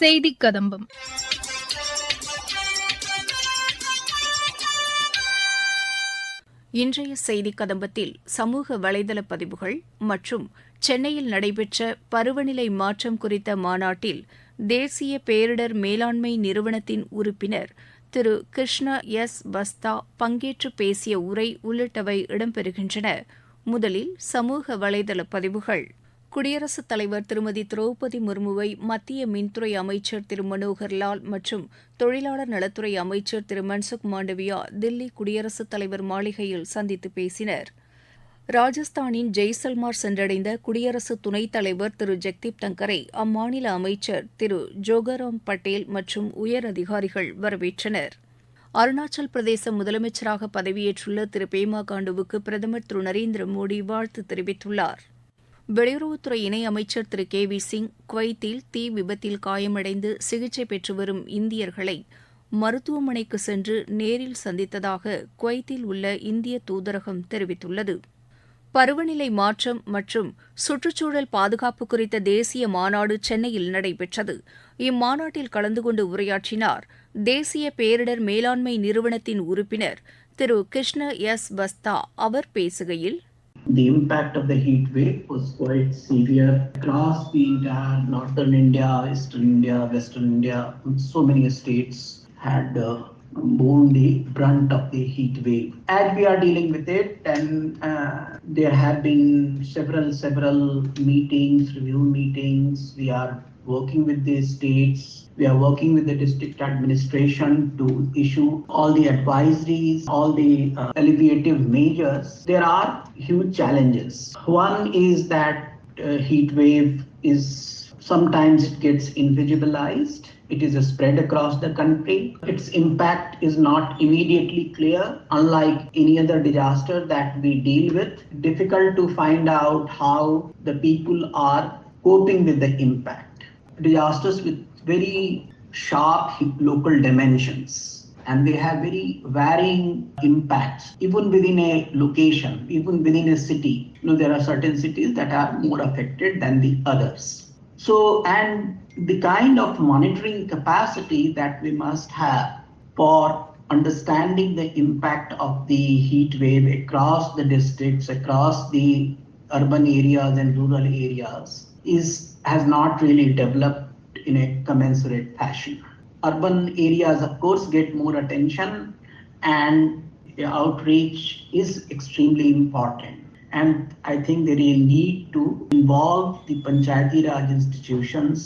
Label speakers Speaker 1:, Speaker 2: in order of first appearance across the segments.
Speaker 1: செய்திக் கதம்பம்.
Speaker 2: இன்றைய செய்திக் கதம்பத்தில் சமூக வலைதள பதிவுகள் மற்றும் சென்னையில் நடைபெற்ற பருவநிலை மாற்றம் குறித்த மாநாட்டில் தேசிய பேரிடர் மேலாண்மை நிறுவனத்தின் உறுப்பினர் திரு கிருஷ்ண எஸ் பஸ்தா பங்கேற்று பேசிய உரை உள்ளிட்டவை இடம்பெறுகின்றன. முதலில் சமூக வலைதள பதிவுகள். குடியரசுத் தலைவர் திருமதி திரௌபதி முர்முவை மத்திய மின்துறை அமைச்சர் திரு மனோகர் லால் மற்றும் தொழிலாளர் நலத்துறை அமைச்சர் திரு மன்சுக் மாண்டவியா தில்லி குடியரசுத் தலைவர் மாளிகையில் சந்தித்து பேசினர். ராஜஸ்தானின் ஜெய்சல்மார் சென்றடைந்த குடியரசு துணைத் தலைவர் திரு ஜெக்தீப் தங்கரை அம்மாநில அமைச்சர் திரு ஜோகராம் பட்டேல் மற்றும் உயர் அதிகாரிகள் வரவேற்றனர். அருணாச்சல் பிரதேச முதலமைச்சராக பதவியேற்றுள்ள திரு பேமா காண்டுவுக்கு பிரதமர் திரு நரேந்திர மோடி வாழ்த்து தெரிவித்துள்ளார். வெளியுறவுத்துறை இணையமைச்சர் திரு கே வி சிங் குவைத்தில் தீ விபத்தில் காயமடைந்து சிகிச்சை பெற்று வரும் இந்தியர்களை மருத்துவமனைக்கு சென்று நேரில் சந்தித்ததாக குவைத்தில் உள்ள இந்திய தூதரகம் தெரிவித்துள்ளது. பருவநிலை மாற்றம் மற்றும் சுற்றுச்சூழல் பாதுகாப்பு குறித்த தேசிய மாநாடு சென்னையில் நடைபெற்றது. இம்மாநாட்டில் கலந்து கொண்டு உரையாற்றினார் தேசிய பேரிடர் மேலாண்மை நிறுவனத்தின் உறுப்பினர் திரு கிருஷ்ண எஸ் பஸ்தா. அவர் பேசுகையில்,
Speaker 3: The impact of the heat wave was quite severe across the entire northern India, eastern India, western India. So many states had borne the brunt of the heat wave. As we are dealing with it, and there have been several meetings, review meetings. We are working with the states. We are working with the district administration to issue all the advisories, all the alleviative measures. There are huge challenges. One is that heat wave is sometimes it gets invisibilized. It is spread across the country. Its impact is not immediately clear. Unlike any other disaster that we deal with, difficult to find out how the people are coping with the impact. Disasters with very sharp local dimensions, and they have very varying impacts even within a location, even within a city. There are certain cities that are more affected than the others. So, and the kind of monitoring capacity that we must have for understanding the impact of the heat wave across the districts, across the urban areas and rural areas has not really developed in a commensurate fashion. Urban areas, of course, get more attention, and the outreach is extremely important. And I think there is a need to involve the Panchayati Raj institutions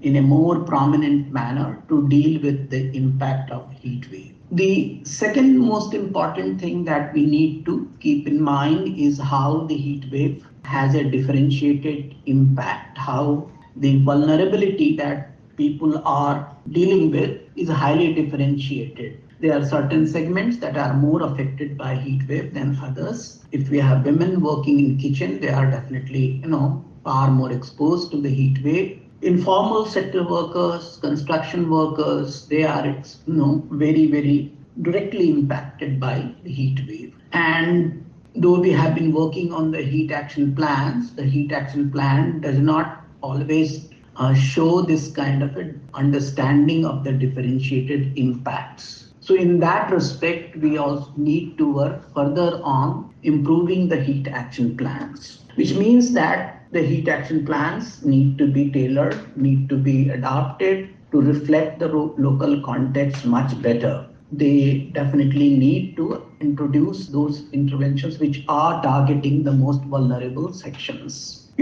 Speaker 3: in a more prominent manner to deal with the impact of heat wave. The second most important thing that we need to keep in mind is how the heat wave has a differentiated impact, how the vulnerability that people are dealing with is highly differentiated. There are certain segments that are more affected by heat wave than others. If we have women working in kitchen, they are definitely, far more exposed to the heat wave. Informal sector workers, construction workers, they are, very, very directly impacted by the heat wave. And though we have been working on the heat action plans, the heat action plan does not always show this kind of an understanding of the differentiated impacts. So in that respect, we also need to work further on improving the heat action plans, which means that the heat action plans need to be tailored, need to be adapted to reflect the local context much better. They definitely need to introduce those interventions which are targeting the most vulnerable sections.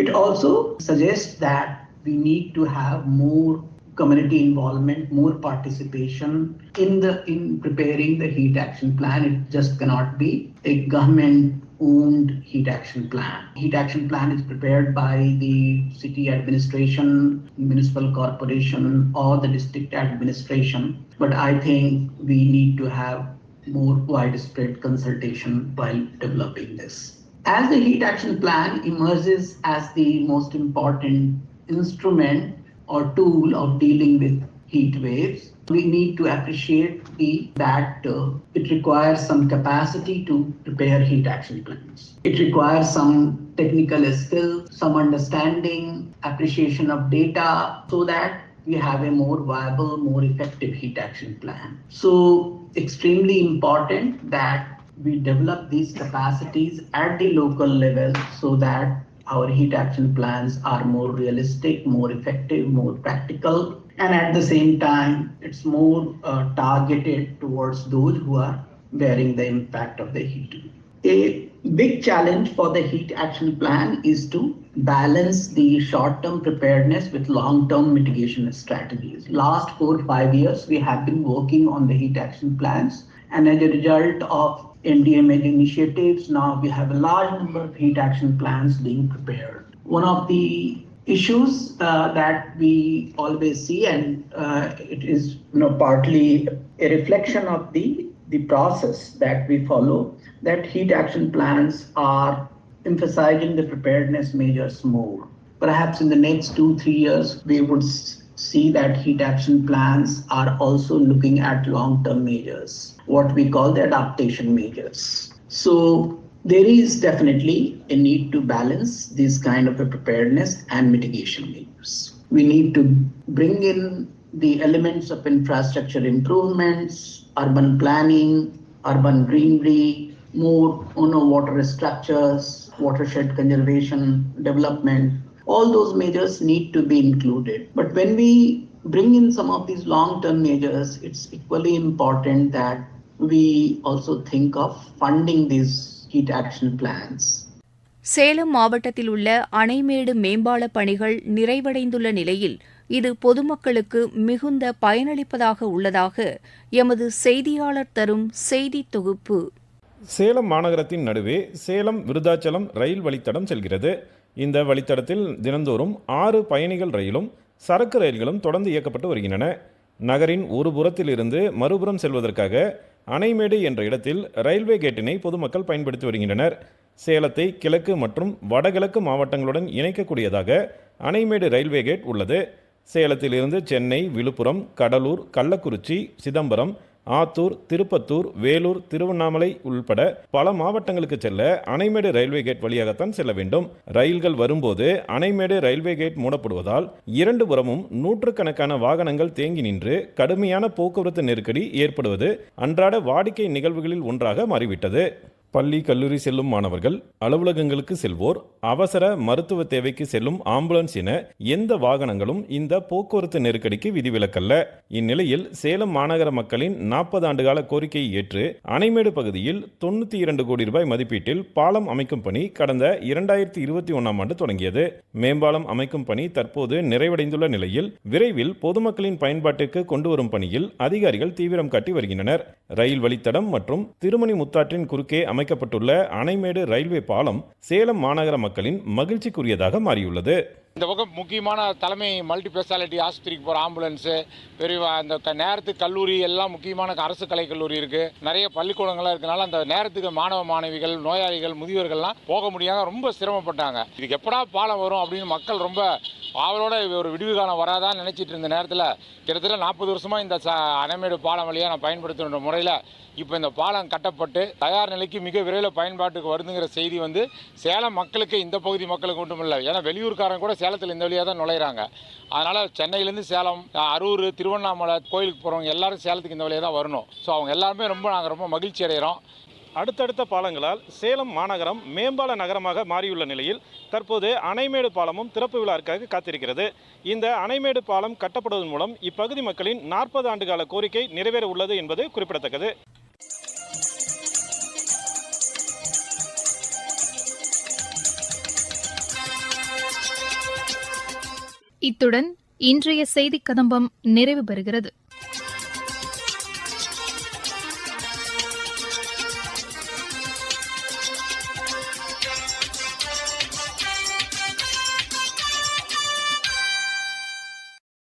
Speaker 3: It also suggests that we need to have more community involvement, more participation in preparing the heat action plan. It just cannot be a government-owned heat action plan. Heat action plan is prepared by the city administration, municipal corporation, or the district administration. But I think we need to have more widespread consultation while developing this. As the heat action plan emerges as the most important instrument or tool of dealing with heat waves, we need to appreciate that it requires some capacity to prepare heat action plans. It requires some technical skill, some understanding, appreciation of data, so that we have a more viable, more effective heat action plan. So extremely important that we develop these capacities at the local level so that our heat action plans are more realistic, more effective, more practical, and at the same time, it's more targeted towards those who are bearing the impact of the heat. A big challenge for the heat action plan is to balance the short-term preparedness with long-term mitigation strategies. Last 4 or 5 years, we have been working on the heat action plans, and as a result of NDMA initiatives, now we have a large number of heat action plans being prepared. One of the issues that we always see, and it is partly a reflection of the process that we follow, that heat action plans are emphasizing the preparedness measures more. Perhaps in the next 2-3 years, we would see that heat action plans are also looking at long-term measures, what we call the adaptation measures. So there is definitely a need to balance this kind of a preparedness and mitigation measures. We need to bring in the elements of infrastructure improvements, urban planning, urban greenery, more water structures, watershed conservation, development. All those measures need to be included. But when we bring in some of these long-term measures, it's equally important that we also think of funding these heat action plans.
Speaker 2: Salem மாவட்டத்தில் உள்ள அணைமேடு மேம்பால பணிகள் நிறைவடைந்துள்ள நிலையில் இது பொதுமக்களுக்கு மிகுந்த பயனளிப்பதாக உள்ளதாக எமது செய்தியாளர் தரும் செய்தி தொகுப்பு.
Speaker 1: சேலம் மாநகரத்தின் நடுவே சேலம் விருதாச்சலம் ரயில் வழித்தடம் செல்கிறது. இந்த வழித்தடத்தில் தினந்தோறும் 6 பயணிகள் ரயிலும் சரக்கு ரயில்களும் தொடர்ந்து இயக்கப்பட்டு வருகின்றன. நகரின் ஒரு புறத்தில் இருந்து மறுபுறம் செல்வதற்காக அணைமேடு என்ற இடத்தில் ரயில்வே கேட்டினை பொதுமக்கள் பயன்படுத்தி வருகின்றனர். சேலத்தை கிழக்கு மற்றும் வடகிழக்கு மாவட்டங்களுடன் இணைக்கக்கூடியதாக அணைமேடு ரயில்வே கேட் உள்ளது. சேலத்திலிருந்து சென்னை, விழுப்புரம், கடலூர், கள்ளக்குறிச்சி, சிதம்பரம், ஆத்தூர், திருப்பத்தூர், வேலூர், திருவண்ணாமலை உள்பட பல மாவட்டங்களுக்கு செல்ல அணைமேடு ரயில்வே கேட் வழியாகத்தான் செல்ல வேண்டும். ரயில்கள் வரும்போது அணைமேடு ரயில்வே கேட் மூடப்படுவதால் 2 புறமும் நூற்றுக்கணக்கான வாகனங்கள் தேங்கி நின்று கடுமையான போக்குவரத்து நெருக்கடி ஏற்படுவது அன்றாட வாடிக்கை நிகழ்வுகளில் ஒன்றாக மாறிவிட்டது. பள்ளி, கல்லூரி செல்லும் மாணவர்கள், அலுவலகங்களுக்கு செல்வோர், அவசர மருத்துவ தேவைக்கு செல்லும் ஆம்புலன்ஸ் என எந்த வாகனங்களும் இந்த போக்குவரத்து நெருக்கடிக்கு விதிவிலக்கல்ல. இந்நிலையில் சேலம் மாநகர மக்களின் 40 ஆண்டுகால கோரிக்கையை ஏற்று அணைமேடு பகுதியில் 92 கோடி ரூபாய் மதிப்பீட்டில் பாலம் அமைக்கும் பணி கடந்த 2021ஆம் ஆண்டு தொடங்கியது. மேம்பாலம் அமைக்கும் பணி தற்போது நிறைவடைந்துள்ள நிலையில் விரைவில் பொதுமக்களின் பயன்பாட்டிற்கு கொண்டு வரும் பணியில் அதிகாரிகள் தீவிரம் காட்டி வருகின்றனர். ரயில் வழித்தடம் மற்றும் திருமணி முத்தாற்றின் குறுக்கே அமைக்கப்பட்டுள்ள அணைமேடு ரயில்வே பாலம் சேலம் மாநகர மக்களின் மகிழ்ச்சிக்குரியதாக மாறியுள்ளது.
Speaker 4: இந்த பக்கம் முக்கியமான தலைமை மல்டி ஸ்பெஷாலிட்டி ஆஸ்பத்திரிக்கு போகிற ஆம்புலன்ஸு, பெரிய அந்த நேரத்துக்கு கல்லூரி எல்லாம் முக்கியமான அரசு கலைக்கல்லூரி இருக்குது, நிறைய பள்ளிக்கூடங்கள்லாம் இருக்கனால அந்த நேரத்துக்கு மாணவ மாணவிகள், நோயாளிகள், முதியவர்கள்லாம் போக முடியாத ரொம்ப சிரமப்பட்டாங்க. இதுக்கு எப்படா பாலம் வரும் அப்படின்னு மக்கள் ரொம்ப அவரோட ஒரு விடிவு காலம் வராதான்னு நினச்சிட்டு இருந்த நேரத்தில் கிட்டத்தட்ட 40 வருஷமாக இந்த அணைமேடு பாலம் வழியாக நான் பயன்படுத்துகின்ற முறையில் இப்போ இந்த பாலம் கட்டப்பட்டு தயார் நிலைக்கு மிக விரைவில் பயன்பாட்டுக்கு வருதுங்கிற செய்தி சேலம் மக்களுக்கு, இந்த பகுதி மக்களுக்கு மட்டும் இல்லை, ஏன்னா வெளியூர்காரங்க கூட சேலத்தில் இந்த வழியாக தான் நுழையிறாங்க. அதனால் சென்னையிலேருந்து சேலம், அரூர், திருவண்ணாமலை கோயிலுக்கு போகிறவங்க எல்லாரும் சேலத்துக்கு இந்த வழியாக தான் வரணும். ஸோ அவங்க எல்லாருமே நாங்கள் ரொம்ப மகிழ்ச்சி அடைகிறோம்.
Speaker 1: அடுத்தடுத்த பாலங்களால் சேலம் மாநகரம் மேம்பால நகரமாக மாறியுள்ள நிலையில் தற்போது அணைமேடு பாலமும் திறப்பு விழாவிற்காக காத்திருக்கிறது. இந்த அணைமேடு பாலம் கட்டப்படுவதன் மூலம் இப்பகுதி மக்களின் 40 ஆண்டுகால கோரிக்கை நிறைவேற உள்ளது என்பது குறிப்பிடத்தக்கது.
Speaker 5: இத்துடன் இன்றைய செய்திக் கதம்பம் நிறைவு பெறுகிறது.